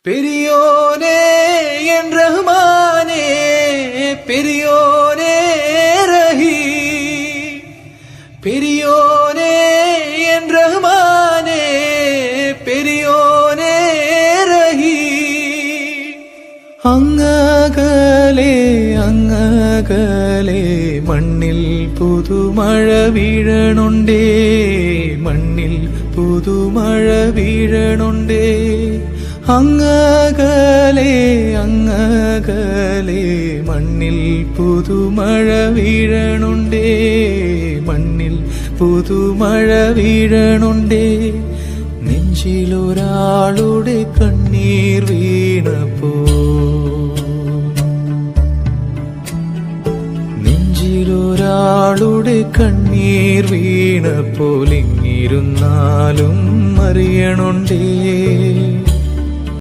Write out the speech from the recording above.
பெரியோனே என் ரஹ்மானே, பெரியோனே ரஹீம், பெரியோனே என் ரஹ்மானே, பெரியோனே ரஹீம். അങ്ങകലെ അങ്ങകലെ മണ്ണിൽ പുതുമഴ വീഴണുണ്ടേ, മണ്ണിൽ പുതുമഴ വീഴണുണ്ടേ. അങ്ങകലെ അങ്ങകലെ മണ്ണിൽ പുതുമഴ വീഴണുണ്ടേ, മണ്ണിൽ പുതുമഴ വീഴണുണ്ടേ. നെഞ്ചിലൊരാളുടെ കണ്ണീർ വീണപ്പോ, നെഞ്ചിലൊരാളുടെ കണ്ണീർ വീണപ്പോൾ ഇങ്ങിരുന്നാലും അറിയണുണ്ടേ.